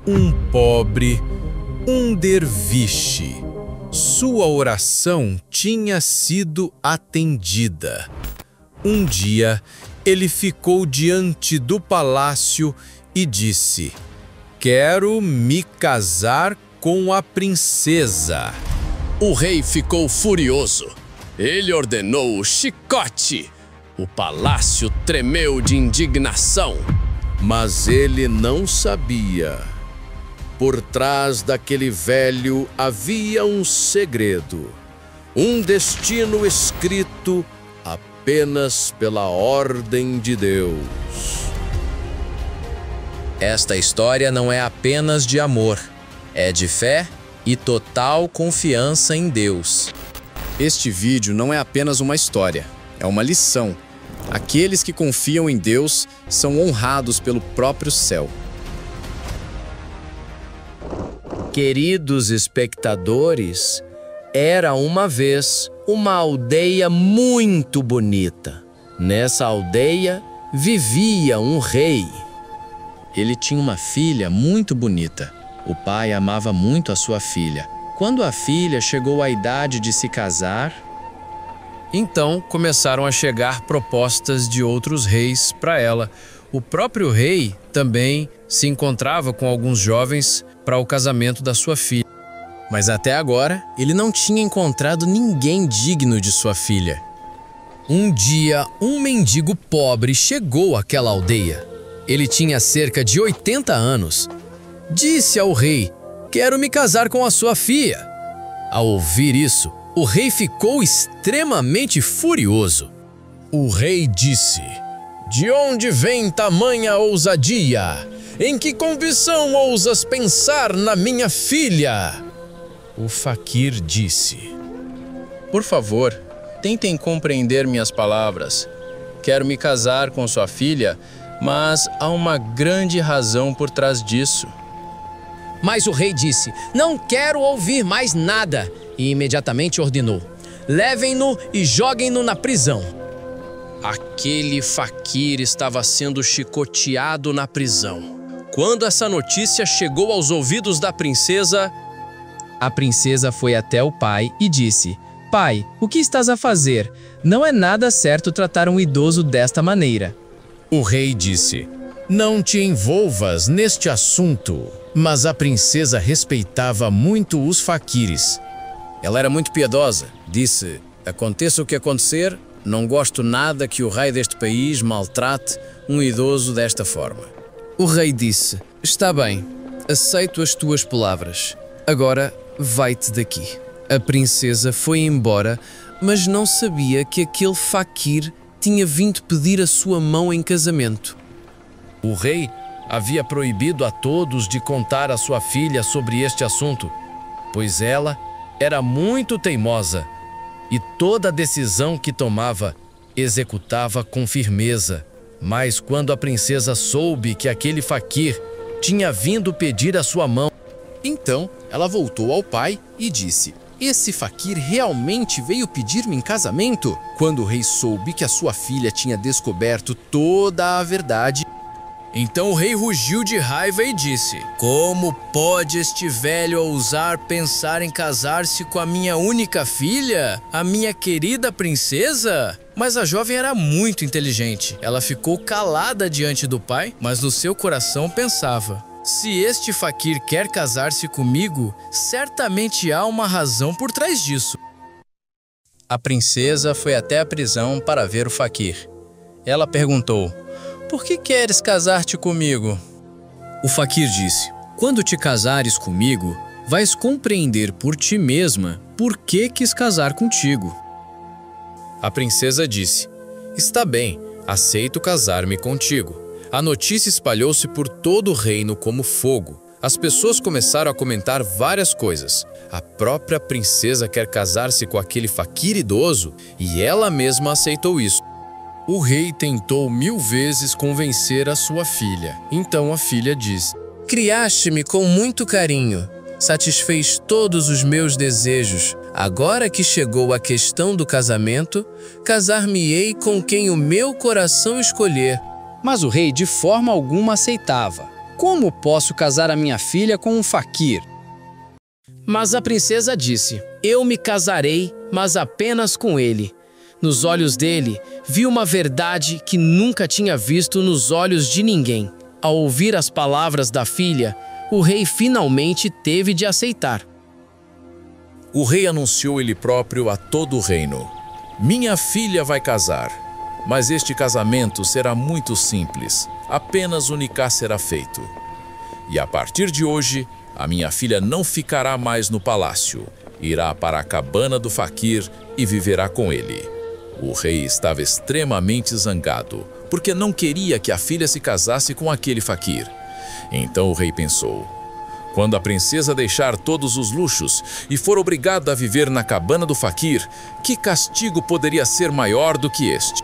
Um pobre, um derviche. Sua oração tinha sido atendida. Um dia, ele ficou diante do palácio e disse: "Quero me casar com a princesa." O rei ficou furioso. Ele ordenou o chicote. O palácio tremeu de indignação. Mas ele não sabia. Por trás daquele velho havia um segredo, um destino escrito apenas pela ordem de Deus. Esta história não é apenas de amor, é de fé e total confiança em Deus. Este vídeo não é apenas uma história, é uma lição. Aqueles que confiam em Deus são honrados pelo próprio céu. Queridos espectadores, era uma vez uma aldeia muito bonita. Nessa aldeia vivia um rei. Ele tinha uma filha muito bonita. O pai amava muito a sua filha. Quando a filha chegou à idade de se casar, então começaram a chegar propostas de outros reis para ela. O próprio rei também se encontrava com alguns jovens para o casamento da sua filha. Mas até agora, ele não tinha encontrado ninguém digno de sua filha. Um dia, um mendigo pobre chegou àquela aldeia. Ele tinha cerca de 80 anos. Disse ao rei: "Quero me casar com a sua filha." Ao ouvir isso, o rei ficou extremamente furioso. O rei disse: "De onde vem tamanha ousadia? Em que condição ousas pensar na minha filha?" O faquir disse: "Por favor, tentem compreender minhas palavras. Quero me casar com sua filha, mas há uma grande razão por trás disso." Mas o rei disse: "Não quero ouvir mais nada." E imediatamente ordenou: "Levem-no e joguem-no na prisão." Aquele faquir estava sendo chicoteado na prisão. Quando essa notícia chegou aos ouvidos da princesa, a princesa foi até o pai e disse: "Pai, o que estás a fazer? Não é nada certo tratar um idoso desta maneira." O rei disse: "Não te envolvas neste assunto." Mas a princesa respeitava muito os faquires. Ela era muito piedosa. Disse: "Aconteça o que acontecer, não gosto nada que o rei deste país maltrate um idoso desta forma." O rei disse: "Está bem, aceito as tuas palavras. Agora vai-te daqui." A princesa foi embora, mas não sabia que aquele faquir tinha vindo pedir a sua mão em casamento. O rei havia proibido a todos de contar à sua filha sobre este assunto, pois ela era muito teimosa e toda decisão que tomava executava com firmeza. Mas quando a princesa soube que aquele faquir tinha vindo pedir a sua mão, então ela voltou ao pai e disse: "Esse faquir realmente veio pedir-me em casamento?" Quando o rei soube que a sua filha tinha descoberto toda a verdade, então o rei rugiu de raiva e disse: "Como pode este velho ousar pensar em casar-se com a minha única filha, a minha querida princesa?" Mas a jovem era muito inteligente. Ela ficou calada diante do pai, mas no seu coração pensava: "Se este faquir quer casar-se comigo, certamente há uma razão por trás disso." A princesa foi até a prisão para ver o faquir. Ela perguntou: "Por que queres casar-te comigo?" O faquir disse: "Quando te casares comigo, vais compreender por ti mesma por que quis casar contigo." A princesa disse: "Está bem, aceito casar-me contigo." A notícia espalhou-se por todo o reino como fogo. As pessoas começaram a comentar várias coisas. A própria princesa quer casar-se com aquele faquir idoso e ela mesma aceitou isso. O rei tentou 1000 vezes convencer a sua filha. Então a filha disse: "Criaste-me com muito carinho, satisfez todos os meus desejos. Agora que chegou a questão do casamento, casar-me-ei com quem o meu coração escolher." Mas o rei de forma alguma aceitava. Como posso casar a minha filha com um faquir? Mas a princesa disse: eu me casarei, mas apenas com ele. Nos olhos dele, vi uma verdade que nunca tinha visto nos olhos de ninguém. Ao ouvir as palavras da filha, o rei finalmente teve de aceitar. O rei anunciou ele próprio a todo o reino: minha filha vai casar, mas este casamento será muito simples, apenas um nikah será feito. E a partir de hoje, a minha filha não ficará mais no palácio, irá para a cabana do faquir e viverá com ele. O rei estava extremamente zangado, porque não queria que a filha se casasse com aquele faquir. Então o rei pensou: quando a princesa deixar todos os luxos e for obrigada a viver na cabana do faquir, que castigo poderia ser maior do que este?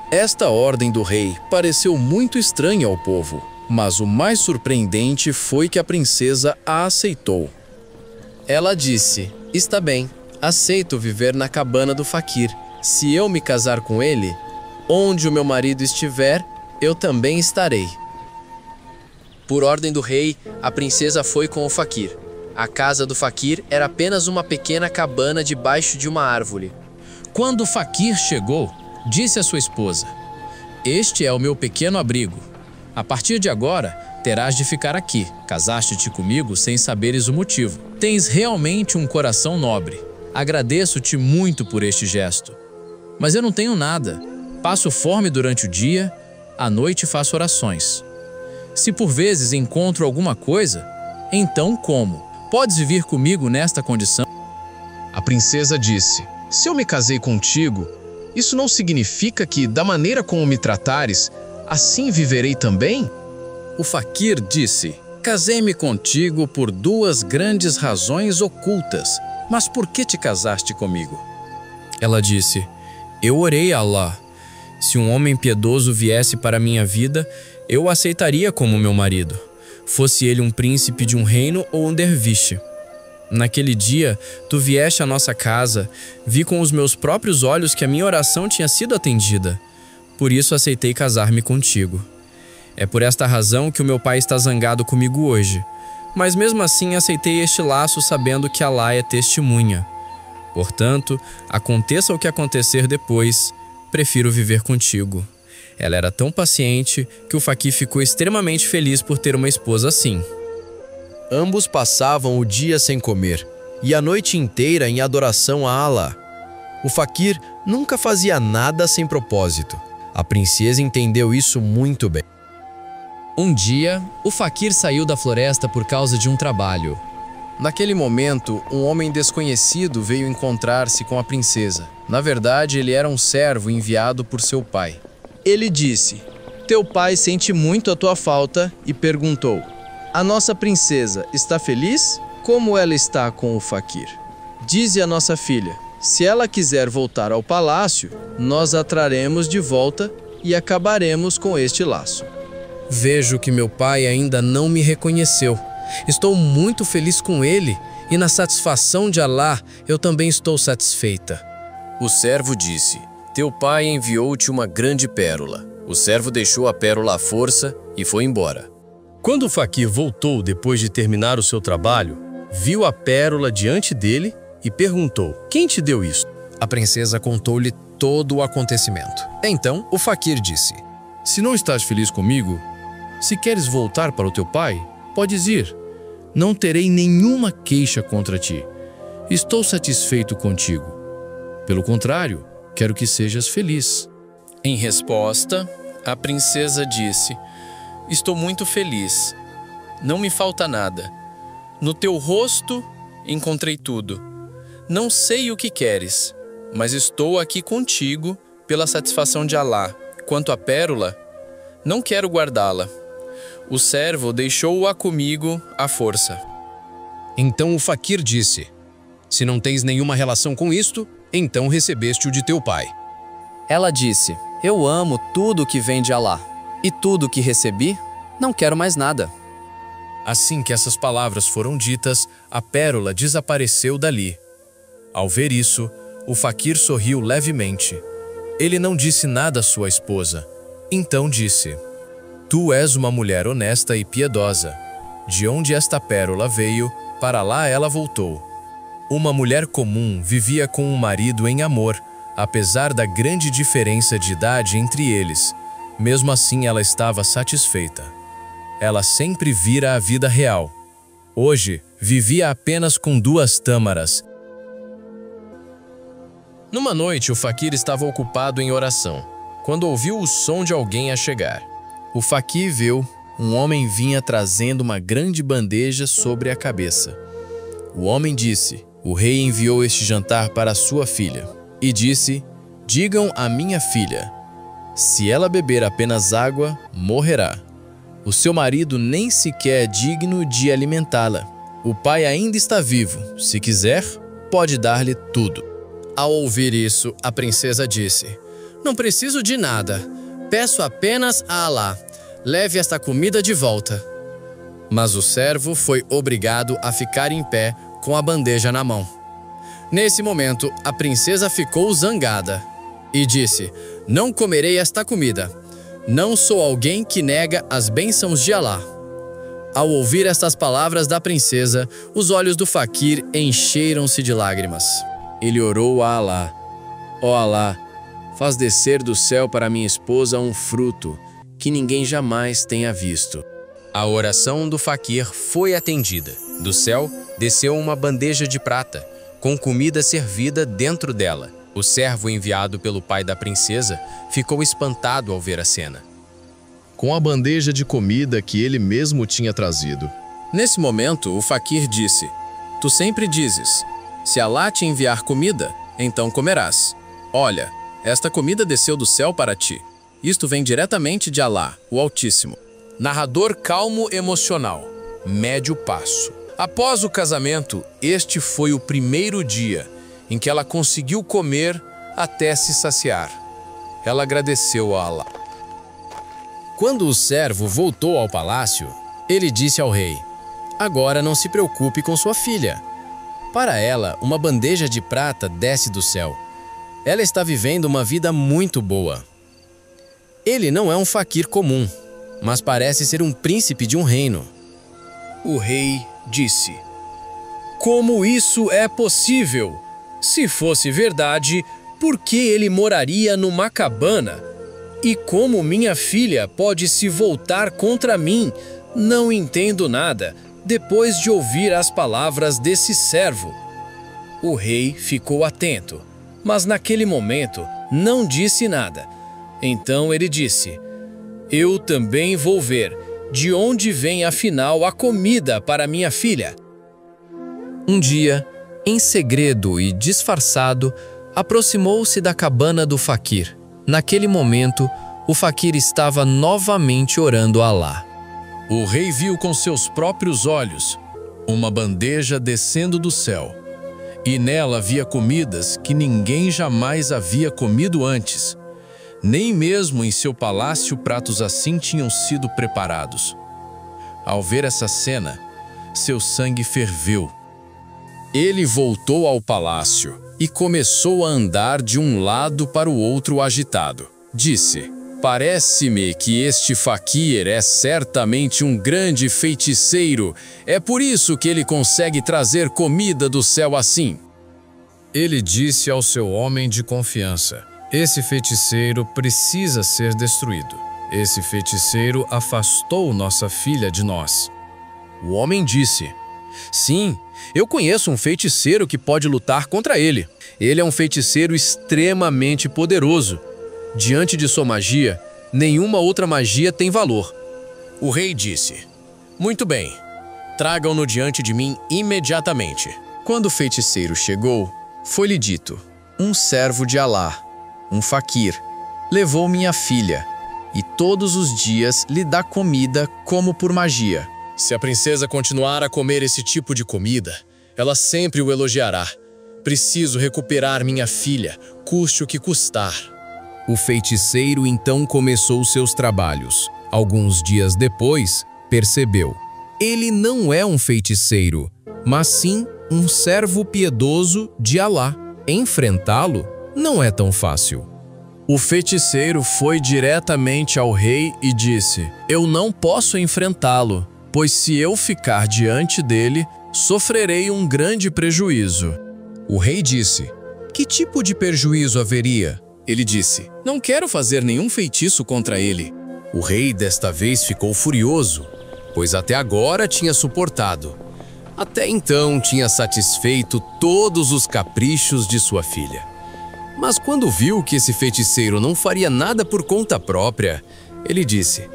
Esta ordem do rei pareceu muito estranha ao povo, mas o mais surpreendente foi que a princesa a aceitou. Ela disse: está bem, aceito viver na cabana do faquir. Se eu me casar com ele, onde o meu marido estiver, eu também estarei. Por ordem do rei, a princesa foi com o faquir. A casa do faquir era apenas uma pequena cabana debaixo de uma árvore. Quando o faquir chegou, disse à sua esposa: este é o meu pequeno abrigo. A partir de agora, terás de ficar aqui. Casaste-te comigo sem saberes o motivo. Tens realmente um coração nobre. Agradeço-te muito por este gesto. Mas eu não tenho nada. Passo fome durante o dia, à noite faço orações. Se por vezes encontro alguma coisa, então como? Podes vir comigo nesta condição? A princesa disse: se eu me casei contigo, isso não significa que, da maneira como me tratares, assim viverei também? O faquir disse: casei-me contigo por duas grandes razões ocultas. Mas por que te casaste comigo? Ela disse: eu orei a Allah. Se um homem piedoso viesse para minha vida, eu o aceitaria como meu marido, fosse ele um príncipe de um reino ou um derviche. Naquele dia, tu vieste à nossa casa, vi com os meus próprios olhos que a minha oração tinha sido atendida. Por isso aceitei casar-me contigo. É por esta razão que o meu pai está zangado comigo hoje. Mas mesmo assim aceitei este laço sabendo que Allah é testemunha. Portanto, aconteça o que acontecer depois, prefiro viver contigo. Ela era tão paciente que o faquir ficou extremamente feliz por ter uma esposa assim. Ambos passavam o dia sem comer e a noite inteira em adoração a Allah. O faquir nunca fazia nada sem propósito. A princesa entendeu isso muito bem. Um dia, o faquir saiu da floresta por causa de um trabalho. Naquele momento, um homem desconhecido veio encontrar-se com a princesa. Na verdade, ele era um servo enviado por seu pai. Ele disse: teu pai sente muito a tua falta e perguntou: a nossa princesa está feliz? Como ela está com o faquir? Dize à nossa filha: se ela quiser voltar ao palácio, nós a traremos de volta e acabaremos com este laço. Vejo que meu pai ainda não me reconheceu. Estou muito feliz com ele e na satisfação de Allah eu também estou satisfeita. O servo disse: teu pai enviou-te uma grande pérola. O servo deixou a pérola à força e foi embora. Quando o faquir voltou depois de terminar o seu trabalho, viu a pérola diante dele e perguntou: quem te deu isso? A princesa contou-lhe todo o acontecimento. Então o faquir disse: se não estás feliz comigo, se queres voltar para o teu pai, podes ir. Não terei nenhuma queixa contra ti. Estou satisfeito contigo. Pelo contrário, quero que sejas feliz. Em resposta, a princesa disse: estou muito feliz. Não me falta nada. No teu rosto encontrei tudo. Não sei o que queres, mas estou aqui contigo pela satisfação de Allah. Quanto à pérola, não quero guardá-la. O servo deixou-a comigo à força. Então o faquir disse: se não tens nenhuma relação com isto, então recebeste-o de teu pai. Ela disse: eu amo tudo que vem de Allah, e tudo que recebi, não quero mais nada. Assim que essas palavras foram ditas, a pérola desapareceu dali. Ao ver isso, o faquir sorriu levemente. Ele não disse nada à sua esposa. Então disse: Tu és uma mulher honesta e piedosa. De onde esta pérola veio, para lá ela voltou. Uma mulher comum vivia com um marido em amor, apesar da grande diferença de idade entre eles. Mesmo assim, ela estava satisfeita. Ela sempre vira a vida real. Hoje, vivia apenas com 2 tâmaras. Numa noite, o faquir estava ocupado em oração, quando ouviu o som de alguém a chegar. O faquir viu um homem vinha trazendo uma grande bandeja sobre a cabeça. O homem disse: o rei enviou este jantar para sua filha. E disse: digam à minha filha, se ela beber apenas água, morrerá. O seu marido nem sequer é digno de alimentá-la. O pai ainda está vivo. Se quiser, pode dar-lhe tudo. Ao ouvir isso, a princesa disse: não preciso de nada. Peço apenas a Alá. Leve esta comida de volta. Mas o servo foi obrigado a ficar em pé com a bandeja na mão. Nesse momento, a princesa ficou zangada e disse: não comerei esta comida. Não sou alguém que nega as bênçãos de Alá. Ao ouvir estas palavras da princesa, os olhos do faquir encheram-se de lágrimas. Ele orou a Alá: ó Alá, faz descer do céu para minha esposa um fruto que ninguém jamais tenha visto. A oração do faquir foi atendida. Do céu desceu uma bandeja de prata, com comida servida dentro dela. O servo enviado pelo pai da princesa ficou espantado ao ver a cena. Com a bandeja de comida que ele mesmo tinha trazido. Nesse momento, o faquir disse: tu sempre dizes, se Alá te enviar comida, então comerás. Olha, esta comida desceu do céu para ti. Isto vem diretamente de Alá, o Altíssimo. Narrador calmo emocional, médio passo. Após o casamento, este foi o primeiro dia em que ela conseguiu comer até se saciar. Ela agradeceu a Alá. Quando o servo voltou ao palácio, ele disse ao rei: agora não se preocupe com sua filha. Para ela, uma bandeja de prata desce do céu. Ela está vivendo uma vida muito boa. Ele não é um faquir comum, mas parece ser um príncipe de um reino. O rei disse: como isso é possível? Se fosse verdade, por que ele moraria numa cabana? E como minha filha pode se voltar contra mim? Não entendo nada, depois de ouvir as palavras desse servo. O rei ficou atento, mas naquele momento não disse nada. Então ele disse: eu também vou ver de onde vem afinal a comida para minha filha. Um dia, em segredo e disfarçado, aproximou-se da cabana do faquir. Naquele momento, o faquir estava novamente orando a Alá. O rei viu com seus próprios olhos uma bandeja descendo do céu, e nela havia comidas que ninguém jamais havia comido antes. Nem mesmo em seu palácio pratos assim tinham sido preparados. Ao ver essa cena, seu sangue ferveu. Ele voltou ao palácio e começou a andar de um lado para o outro agitado. Disse: parece-me que este faquir é certamente um grande feiticeiro. É por isso que ele consegue trazer comida do céu assim. Ele disse ao seu homem de confiança: esse feiticeiro precisa ser destruído. Esse feiticeiro afastou nossa filha de nós. O homem disse: sim, eu conheço um feiticeiro que pode lutar contra ele. Ele é um feiticeiro extremamente poderoso. Diante de sua magia, nenhuma outra magia tem valor. O rei disse: muito bem, tragam-no diante de mim imediatamente. Quando o feiticeiro chegou, foi-lhe dito: um servo de Alá, um faquir, levou minha filha e todos os dias lhe dá comida como por magia. Se a princesa continuar a comer esse tipo de comida, ela sempre o elogiará. Preciso recuperar minha filha, custe o que custar. O feiticeiro então começou seus trabalhos. Alguns dias depois, percebeu: ele não é um feiticeiro, mas sim um servo piedoso de Alá. Enfrentá-lo não é tão fácil. O feiticeiro foi diretamente ao rei e disse: Eu não posso enfrentá-lo, pois se eu ficar diante dele, sofrerei um grande prejuízo. O rei disse: Que tipo de prejuízo haveria? Ele disse: Não quero fazer nenhum feitiço contra ele. O rei desta vez ficou furioso, pois até agora tinha suportado. Até então tinha satisfeito todos os caprichos de sua filha. Mas quando viu que esse feiticeiro não faria nada por conta própria, ele disse: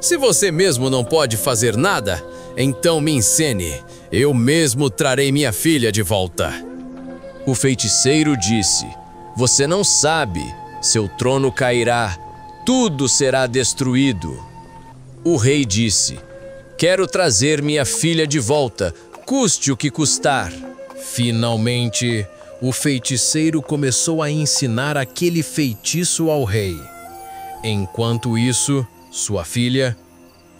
Se você mesmo não pode fazer nada, então me ensine. Eu mesmo trarei minha filha de volta. O feiticeiro disse: Você não sabe, seu trono cairá, tudo será destruído. O rei disse: Quero trazer minha filha de volta, custe o que custar. Finalmente, o feiticeiro começou a ensinar aquele feitiço ao rei. Enquanto isso, sua filha,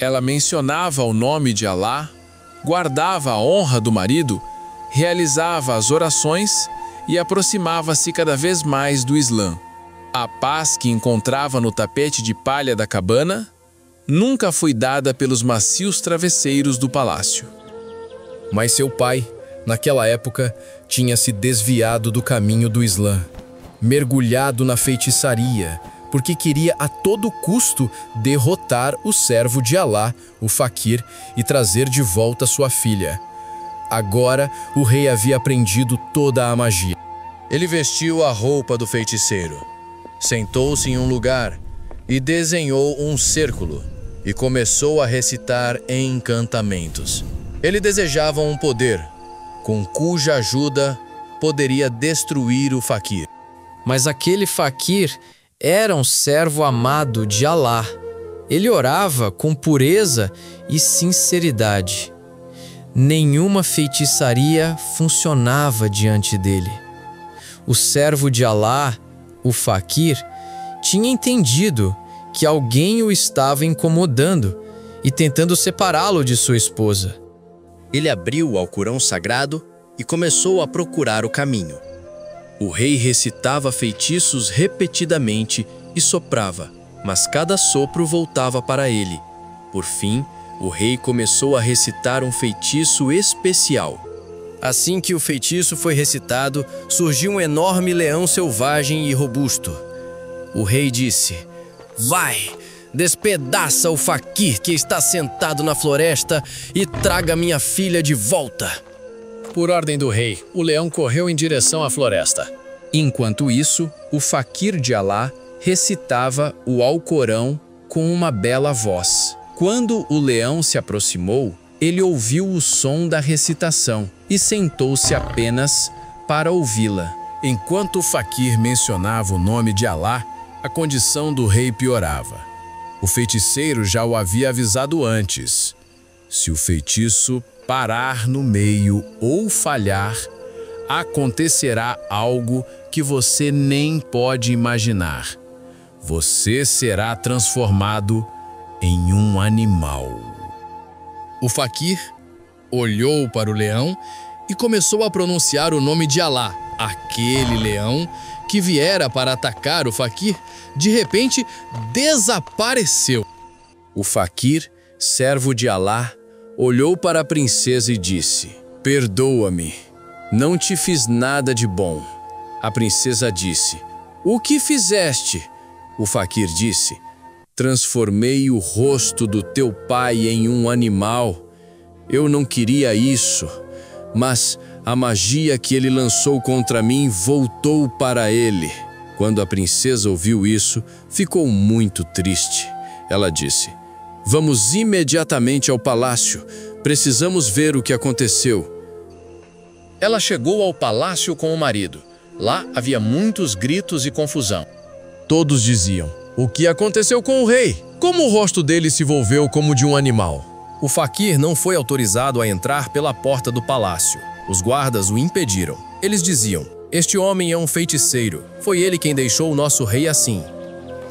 ela mencionava o nome de Alá, guardava a honra do marido, realizava as orações e aproximava-se cada vez mais do Islã. A paz que encontrava no tapete de palha da cabana nunca foi dada pelos macios travesseiros do palácio. Mas seu pai, naquela época, tinha se desviado do caminho do Islã, mergulhado na feitiçaria, porque queria a todo custo derrotar o servo de Alá, o faquir, e trazer de volta sua filha. Agora, o rei havia aprendido toda a magia. Ele vestiu a roupa do feiticeiro, sentou-se em um lugar e desenhou um círculo e começou a recitar encantamentos. Ele desejava um poder, com cuja ajuda poderia destruir o faquir. Mas aquele faquir era um servo amado de Alá. Ele orava com pureza e sinceridade. Nenhuma feitiçaria funcionava diante dele. O servo de Alá, o faquir, tinha entendido que alguém o estava incomodando e tentando separá-lo de sua esposa. Ele abriu o Alcorão sagrado e começou a procurar o caminho. O rei recitava feitiços repetidamente e soprava, mas cada sopro voltava para ele. Por fim, o rei começou a recitar um feitiço especial. Assim que o feitiço foi recitado, surgiu um enorme leão selvagem e robusto. O rei disse: Vai, despedaça o faquir que está sentado na floresta e traga minha filha de volta. Por ordem do rei, o leão correu em direção à floresta. Enquanto isso, o faquir de Alá recitava o Alcorão com uma bela voz. Quando o leão se aproximou, ele ouviu o som da recitação e sentou-se apenas para ouvi-la. Enquanto o faquir mencionava o nome de Alá, a condição do rei piorava. O feiticeiro já o havia avisado antes. Se o feitiço parar no meio ou falhar, acontecerá algo que você nem pode imaginar. Você será transformado em um animal. O faquir olhou para o leão e começou a pronunciar o nome de Alá. Aquele leão que viera para atacar o faquir, de repente desapareceu. O faquir, servo de Alá, olhou para a princesa e disse: Perdoa-me, não te fiz nada de bom. A princesa disse: O que fizeste? O faquir disse: Transformei o rosto do teu pai em um animal. Eu não queria isso, mas a magia que ele lançou contra mim voltou para ele. Quando a princesa ouviu isso, ficou muito triste. Ela disse: Vamos imediatamente ao palácio. Precisamos ver o que aconteceu. Ela chegou ao palácio com o marido. Lá havia muitos gritos e confusão. Todos diziam: O que aconteceu com o rei? Como o rosto dele se volveu como de um animal? O faquir não foi autorizado a entrar pela porta do palácio. Os guardas o impediram. Eles diziam: Este homem é um feiticeiro. Foi ele quem deixou o nosso rei assim.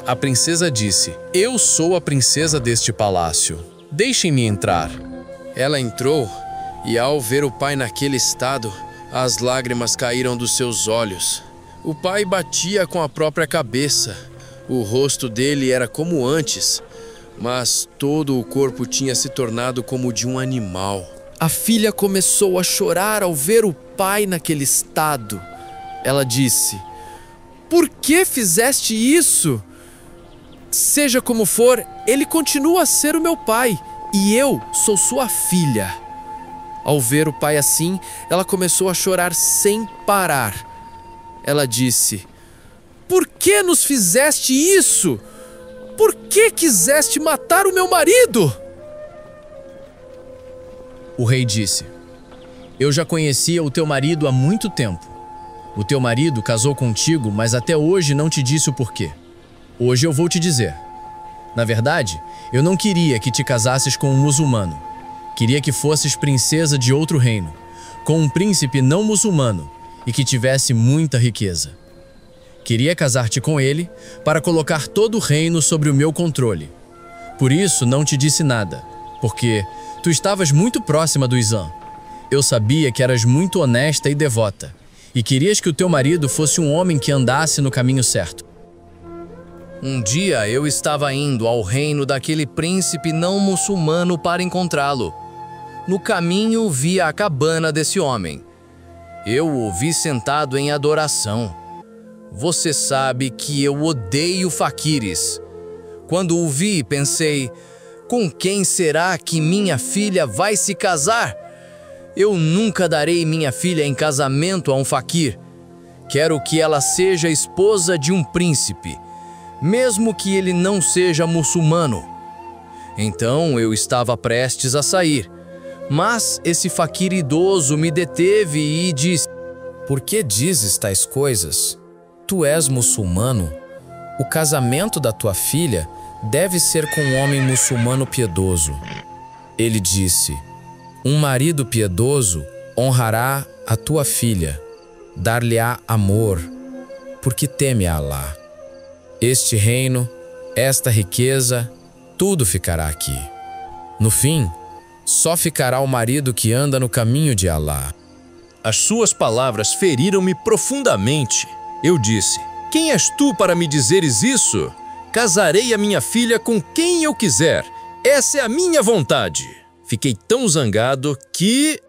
A princesa disse: Eu sou a princesa deste palácio. Deixem-me entrar. Ela entrou e, ao ver o pai naquele estado, as lágrimas caíram dos seus olhos. O pai batia com a própria cabeça. O rosto dele era como antes, mas todo o corpo tinha se tornado como o de um animal. A filha começou a chorar ao ver o pai naquele estado. Ela disse: "Por que fizeste isso? Seja como for, ele continua a ser o meu pai e eu sou sua filha." Ao ver o pai assim, ela começou a chorar sem parar. Ela disse: "Por que nos fizeste isso? Por que quiseste matar o meu marido?" O rei disse: "Eu já conhecia o teu marido há muito tempo. O teu marido casou contigo, mas até hoje não te disse o porquê. Hoje eu vou te dizer. Na verdade, eu não queria que te casasses com um muçulmano. Queria que fosses princesa de outro reino, com um príncipe não muçulmano e que tivesse muita riqueza. Queria casar-te com ele para colocar todo o reino sobre o meu controle. Por isso não te disse nada, porque tu estavas muito próxima do Islã. Eu sabia que eras muito honesta e devota, e querias que o teu marido fosse um homem que andasse no caminho certo. Um dia eu estava indo ao reino daquele príncipe não muçulmano para encontrá-lo. No caminho vi a cabana desse homem. Eu o vi sentado em adoração. Você sabe que eu odeio faquires. Quando o vi, pensei: com quem será que minha filha vai se casar? Eu nunca darei minha filha em casamento a um faquir. Quero que ela seja esposa de um príncipe, mesmo que ele não seja muçulmano. Então eu estava prestes a sair, mas esse faquir idoso me deteve e disse: Por que dizes tais coisas? Tu és muçulmano? O casamento da tua filha deve ser com um homem muçulmano piedoso. Ele disse: Um marido piedoso honrará a tua filha, dar-lhe-á amor, porque teme a Alá. Este reino, esta riqueza, tudo ficará aqui. No fim, só ficará o marido que anda no caminho de Alá. As suas palavras feriram-me profundamente. Eu disse: Quem és tu para me dizeres isso? Casarei a minha filha com quem eu quiser. Essa é a minha vontade. Fiquei tão zangado que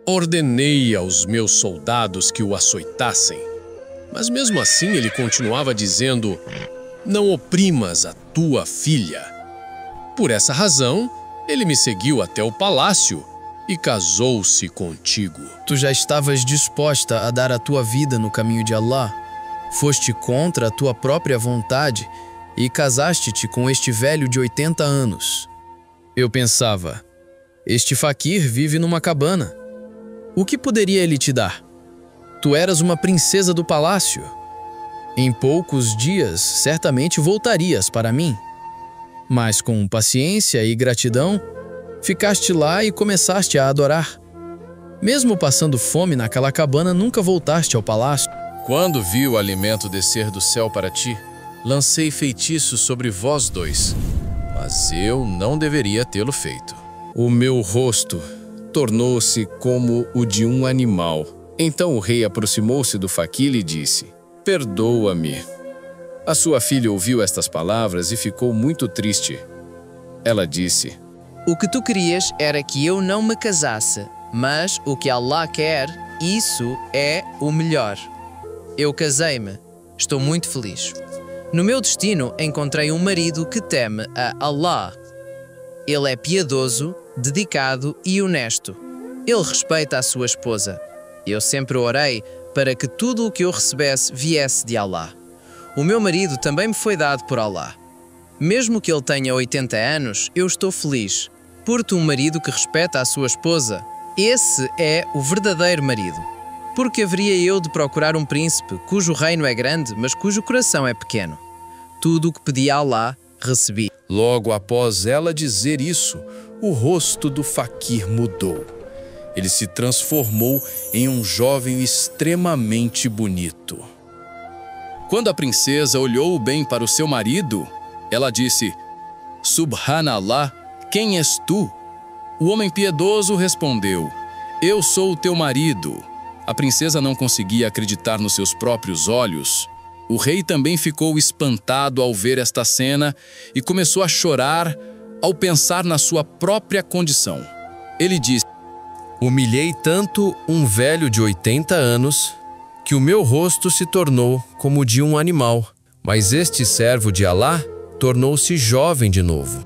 ordenei aos meus soldados que o açoitassem. Mas mesmo assim ele continuava dizendo: Não oprimas a tua filha. Por essa razão, ele me seguiu até o palácio e casou-se contigo. Tu já estavas disposta a dar a tua vida no caminho de Alá? Foste contra a tua própria vontade e casaste-te com este velho de 80 anos. Eu pensava: este faquir vive numa cabana. O que poderia ele te dar? Tu eras uma princesa do palácio. Em poucos dias, certamente voltarias para mim. Mas com paciência e gratidão, ficaste lá e começaste a adorar. Mesmo passando fome naquela cabana, nunca voltaste ao palácio. Quando vi o alimento descer do céu para ti, lancei feitiços sobre vós dois, mas eu não deveria tê-lo feito. O meu rosto tornou-se como o de um animal. Então o rei aproximou-se do faquir e disse: Perdoa-me. A sua filha ouviu estas palavras e ficou muito triste. Ela disse: O que tu querias era que eu não me casasse, mas o que Allah quer, isso é o melhor. Eu casei-me. Estou muito feliz. No meu destino encontrei um marido que teme a Allah. Ele é piedoso, dedicado e honesto. Ele respeita a sua esposa. Eu sempre orei para que tudo o que eu recebesse viesse de Allah. O meu marido também me foi dado por Allah. Mesmo que ele tenha 80 anos, eu estou feliz. Por-te um marido que respeita a sua esposa. Esse é o verdadeiro marido. Porque haveria eu de procurar um príncipe cujo reino é grande, mas cujo coração é pequeno? Tudo o que pedi a Allah, recebi. Logo após ela dizer isso, o rosto do faquir mudou. Ele se transformou em um jovem extremamente bonito. Quando a princesa olhou bem para o seu marido, ela disse: Subhanallah, quem és tu? O homem piedoso respondeu: Eu sou o teu marido. A princesa não conseguia acreditar nos seus próprios olhos. O rei também ficou espantado ao ver esta cena e começou a chorar ao pensar na sua própria condição. Ele disse: Humilhei tanto um velho de 80 anos que o meu rosto se tornou como o de um animal, mas este servo de Alá tornou-se jovem de novo.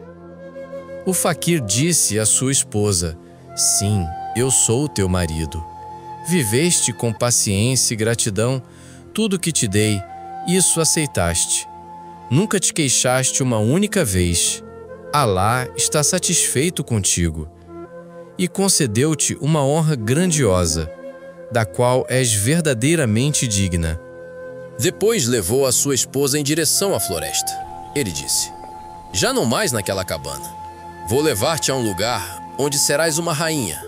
O faquir disse à sua esposa: Sim, eu sou o teu marido. Viveste com paciência e gratidão tudo que te dei, isso aceitaste. Nunca te queixaste uma única vez. Alá está satisfeito contigo e concedeu-te uma honra grandiosa, da qual és verdadeiramente digna. Depois levou a sua esposa em direção à floresta. Ele disse: Já não mais naquela cabana. Vou levar-te a um lugar onde serás uma rainha.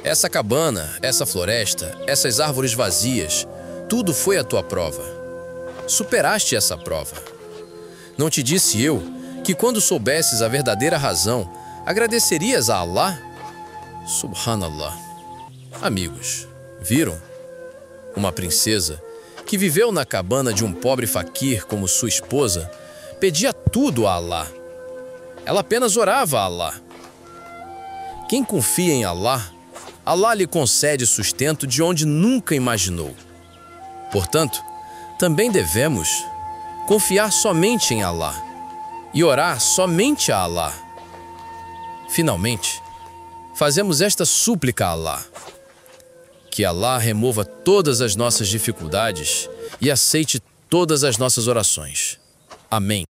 Essa cabana, essa floresta, essas árvores vazias, tudo foi a tua prova. Superaste essa prova. Não te disse eu que quando soubesses a verdadeira razão, agradecerias a Alá? Subhanallah. Amigos, viram? Uma princesa que viveu na cabana de um pobre faquir como sua esposa, pedia tudo a Alá. Ela apenas orava a Alá. Quem confia em Alá, Alá lhe concede sustento de onde nunca imaginou. Portanto, também devemos confiar somente em Alá e orar somente a Alá. Finalmente, fazemos esta súplica a Alá: que Alá remova todas as nossas dificuldades e aceite todas as nossas orações. Amém.